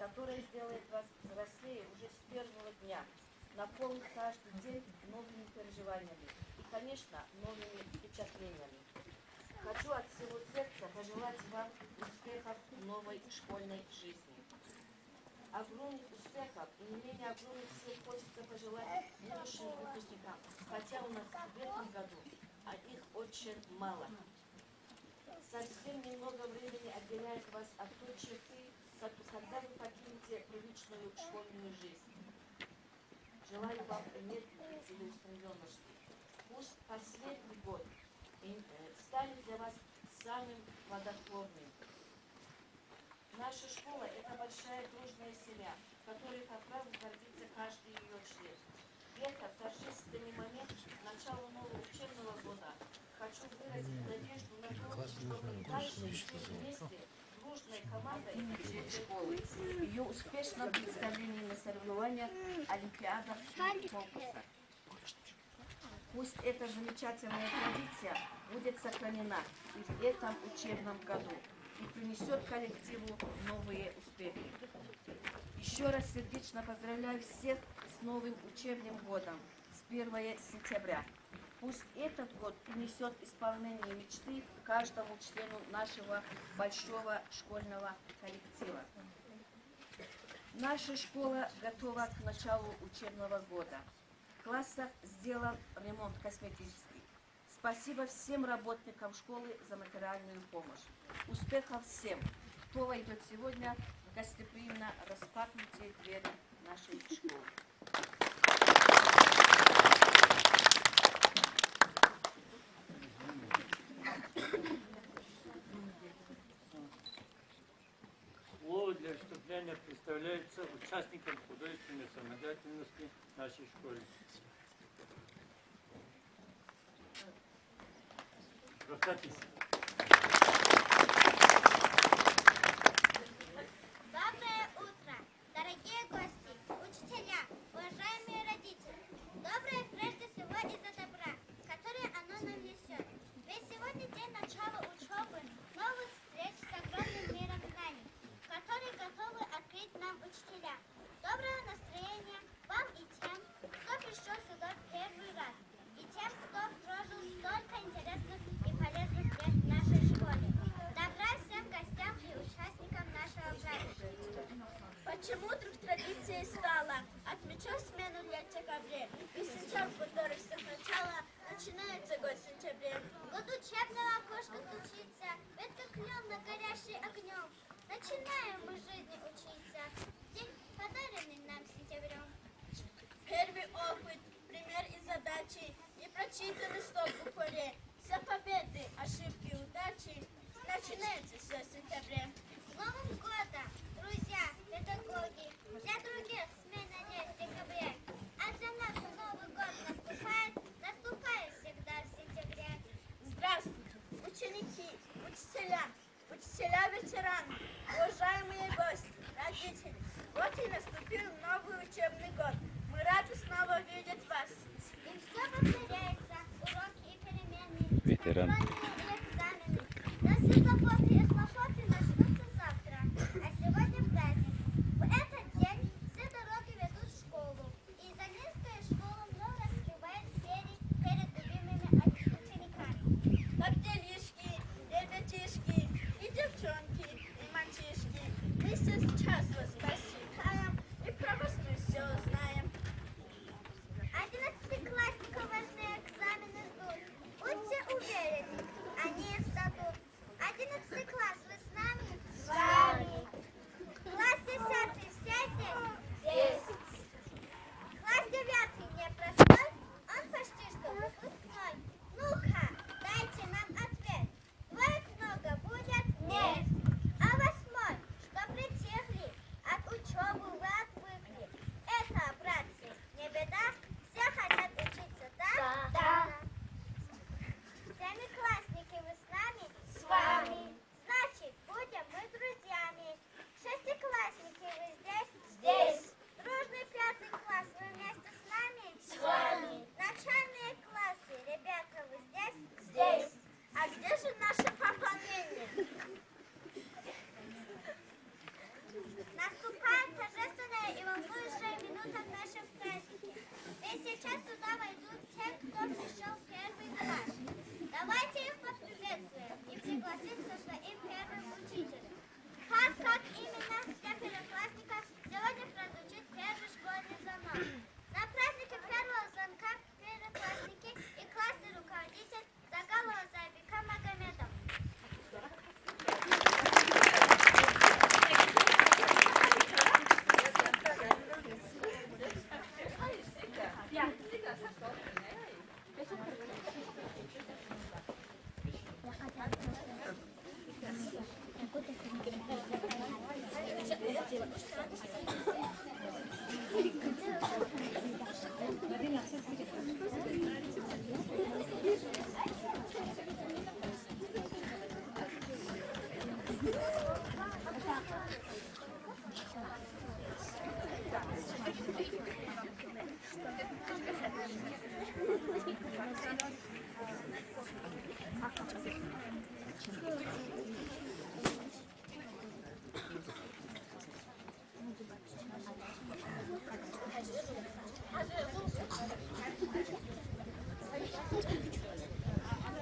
которая сделает вас взрослее уже с первого дня, наполнит каждый день новыми переживаниями и, конечно, новыми впечатлениями. Хочу от всего сердца пожелать вам успехов в новой школьной жизни. Огромных успехов и не менее огромных сил хочется пожелать будущим выпускникам, хотя у нас в этом году их очень мало. Совсем немного времени отделяет вас от той черты, когда вы покинете привычную школьную жизнь. Желаю вам энергии и целеустремленности. Пусть последний год станет для вас самым плодотворным. Наша школа – это большая дружная семья, которой по праву гордится каждый ее член. В этот торжественный момент начала нового учебного года хочу выразить надежду на то, что мы дальше вместе дружной командой школы ее успешном представлении на соревнованиях, олимпиадах и конкурсах. Пусть эта замечательная традиция будет сохранена и в этом учебном году и принесет коллективу новые успехи. Еще раз сердечно поздравляю всех с новым учебным годом, с 1 сентября. Пусть этот год принесет исполнение мечты каждому члену нашего большого школьного коллектива. Наша школа готова к началу учебного года. В классах сделан ремонт косметический. Спасибо всем работникам школы за материальную помощь. Успехов всем, кто войдет сегодня в гостеприимно распахнутые двери нашей школы. Слово для выступления представляется участникам художественной самостоятельности нашей школы. Прокатись. Доброе утро, дорогие гости, учителя, уважаемые родители. Доброе прежде всего из-за добра, которое оно нам несет. Ведь сегодня день начала учебы, новых встреч с огромным миром знаний, которые готовы открыть нам учителя. Доброго настроения вам и тем, кто пришел сюда в первый раз, и тем, кто прожил столько интересных и полезных лет в нашей школе. Добра всем гостям и участникам нашего праздника. Почему вдруг традицией стало отмечать смену лет в декабре и сентябрь, в которых с начала начинается год в сентябре? Год учебного окошка стучится, ветка клен на горящий огнем. Начинаем мы жизни учиться, день, подаренный нам сентябрем. Первый опыт, пример и задачи, и прочитанный стол в упоре. Все победы, ошибки, удачи начинается все в сентябре. С Новым годом, друзья, педагоги, для других смена лет в декабре. А для нас Новый год наступает всегда в сентябре. Здравствуйте, ученики, учителя-ветераны, уважаемые гости, родители. Вот и наступил новый учебный год. Мы рады снова видеть вас. И все повторяется, уроки и перемены, Ветеран. контрольные и экзамены. Но все заботы и хлопоты начнутся завтра, а сегодня праздник. В этот день все дороги ведут в школу, и Изанинская школа вновь раскрывает двери перед любимыми учениками. Как делишки, ребятишки, и девчонки, и мальчишки. Мы сейчас вас посчитаем и про вас мы все узнаем. 11-классников важные экзамены ждут. Будьте уверены, они их сдадут. 11 класс, вы с нами? С вами. Класс 10 все здесь? Здесь. Класс 9 не простой, он почти что выпускной. Ну-ка, дайте нам ответ. Двоек много будет? Нет. А 8, что притихли? От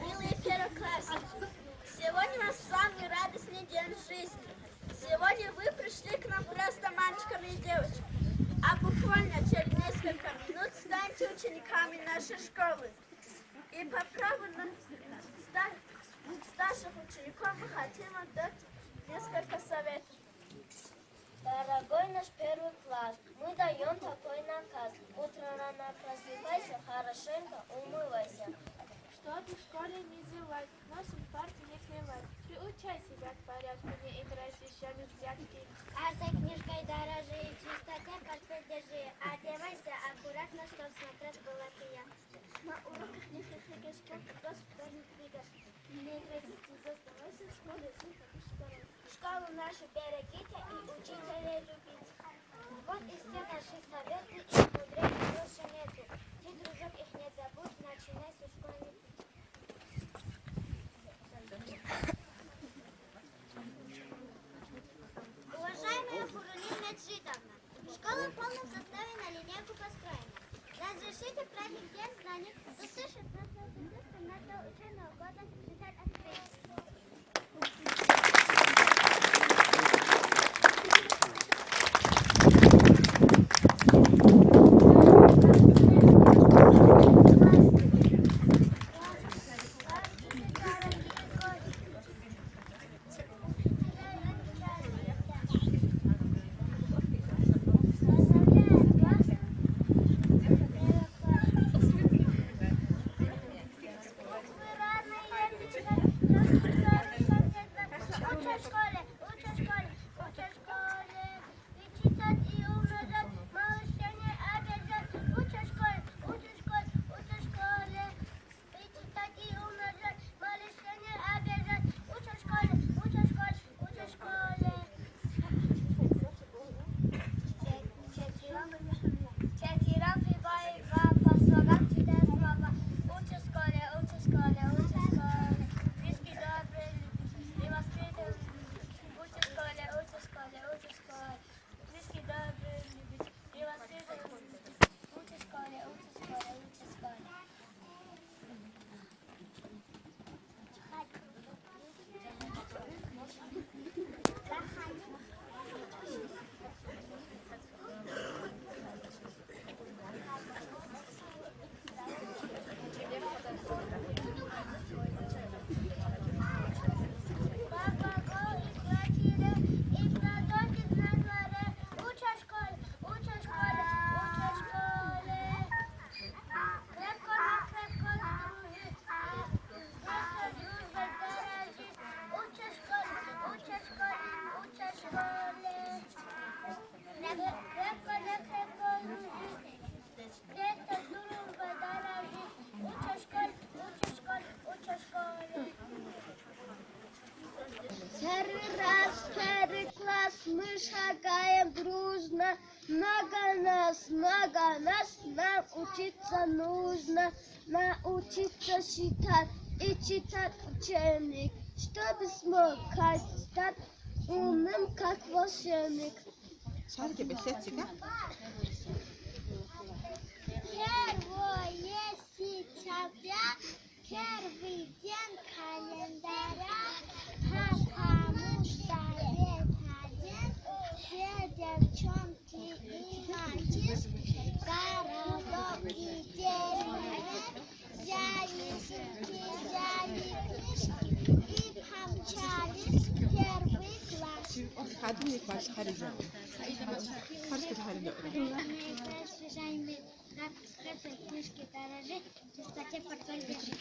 Милые первоклассники, сегодня у нас самый радостный день в жизни. Сегодня вы пришли к нам просто мальчиками и девочками, а буквально через несколько минут станете учениками нашей школы. И по праву старших учеников мы хотим вам дать несколько советов. Дорогой наш первый класс, мы даем такой наказ. Утром рано просыпайся, хорошенько умывайся. Чтобы в школе не зевать, носом парты не клевать. Приучай себя к порядку, не играй с вещами в взятки. Каждой книжкой дорожи и чистоте портфель держи. Одевайся аккуратно, чтоб смотреть было приятно. На уроках не хихикай, спорт, просто не двигайся. Не играйтесь, не заставайся, в школе тихо и старайся. Школу нашу берегите и учителей любите. Вот и все наши советы, и мудрее больше нету. Ты, дружок, их не забудь, начинай со школьных. Уважаемая Хурулин Меджидовна, школа в полном составе на линейку построена. Разрешите праздник День знаний 2016 учебного года читать открытие. Первый класс, мы шагаем дружно, много нас, нам учиться нужно, научиться считать и читать учебник, чтобы смог стать умным, как волшебник. Шарики беседчика. Первое сентября, первый день календаря, потому что это день, все девчонки и мальчишки, городок и деревья, взяли сумки, взяли книжки и помчались в первый класс. خادم يكبر خارجة خارج خارجة Как скрепить книжки дорожи, в чистоте портфель держи.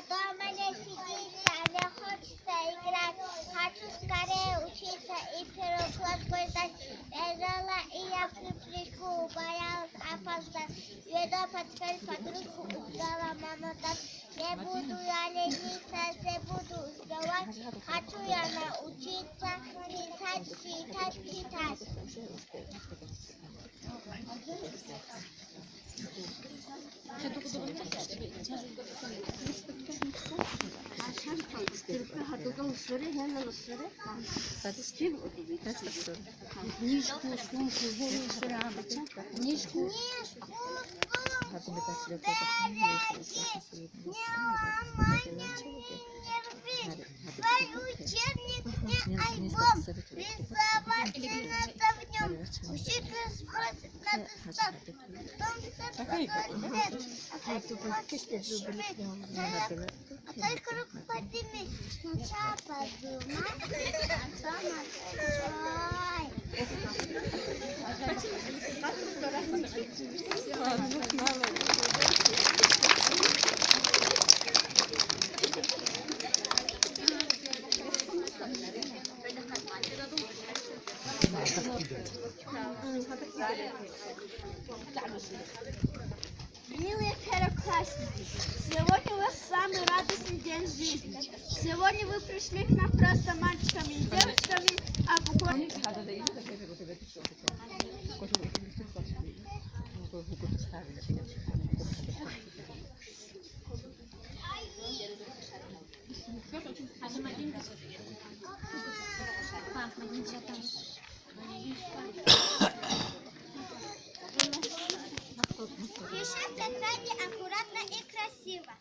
Дома не сидится, не хочется играть, хочу скорее учиться класса. Веда подскать подругу, узнала мама так. Не буду я лениться, не буду узнавать. Хочу я научиться писать, читать, читать. Твой учебник не альбом, рисовать не надо в нем. Учитель спросит, надо стать. А только руку подними. Сначала подумай, а потом Милые первоклассники, сегодня у вас самый радостный день жизни. Сегодня вы пришли к нам просто мальчиками и девочками, а буквально... пиши в тетради аккуратно и красиво.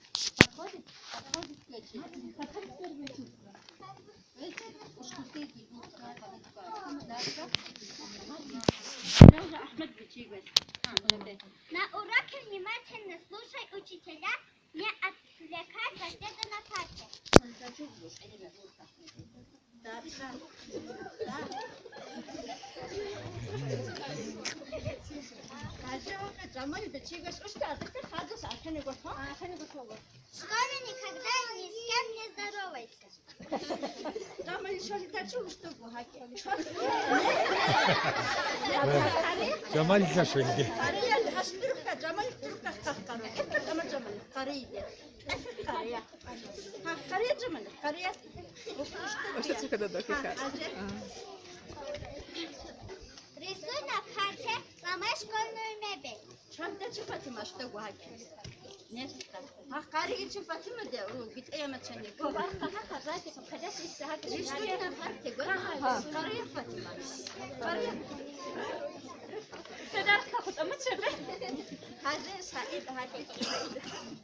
На уроке внимательно слушай учителя, не отвлекай соседа на парте. В школе никогда ни с кем не здоровайся. Джамаль Зашеньки. Рисуй на парте, ломай школьную мебель.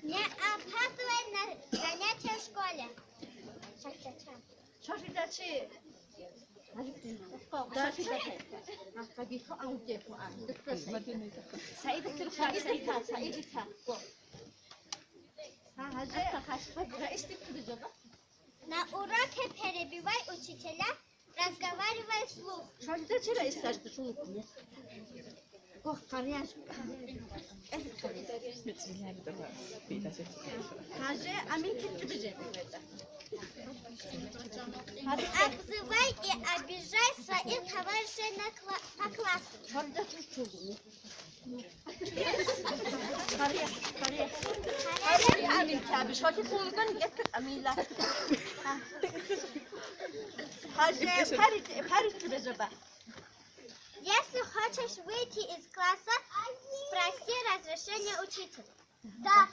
Не опаздывай на занятия в школе. На уроке перебивай учителя, разговаривай вслух. Обзывай и обижай своих товарищей по классу. Если хочешь выйти из класса, спроси разрешение учителя. Да.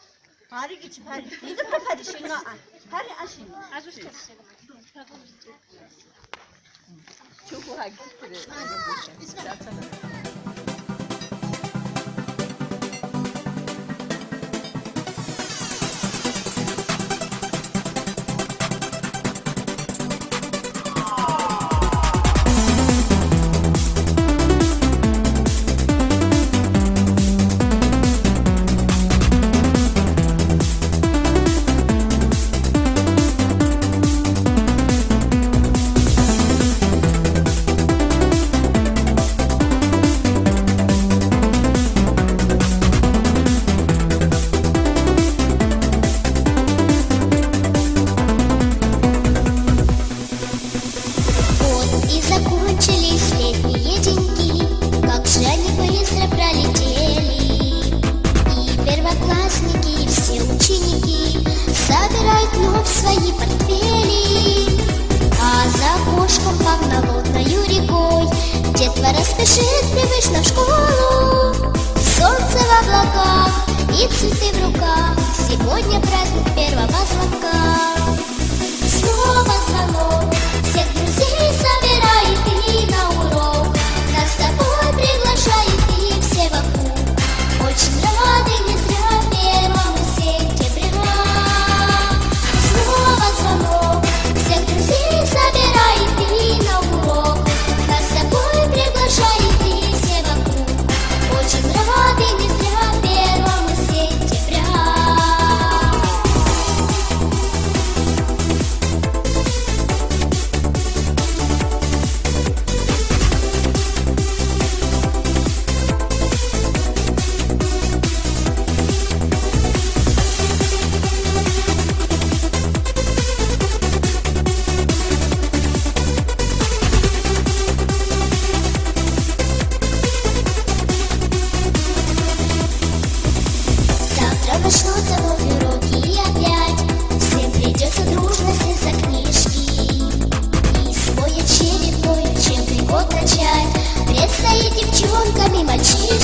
Вот и закончились летние деньки, как же они быстро пролетели. все ученики собирают вновь свои портфели, а за окошком полноводною рекой детвора спешит привычно в школу. Солнце в облаках и цветы в руках, сегодня праздник первого звонка. Снова звонок, всех друзей собирает и на урок. Нас с тобой приглашает и все вокруг. Очень рады не зря 1 сентября. Снова звонок, всех друзей собирает и на урок. Нас с тобой приглашает и все вокруг. Очень рады не зря 1 сентября. Завтра начнутся вновь уроки и опять всем придется дружно сесть за книжки и свой очередной учебный год начать. Предстоит девчонкам и мальчишкам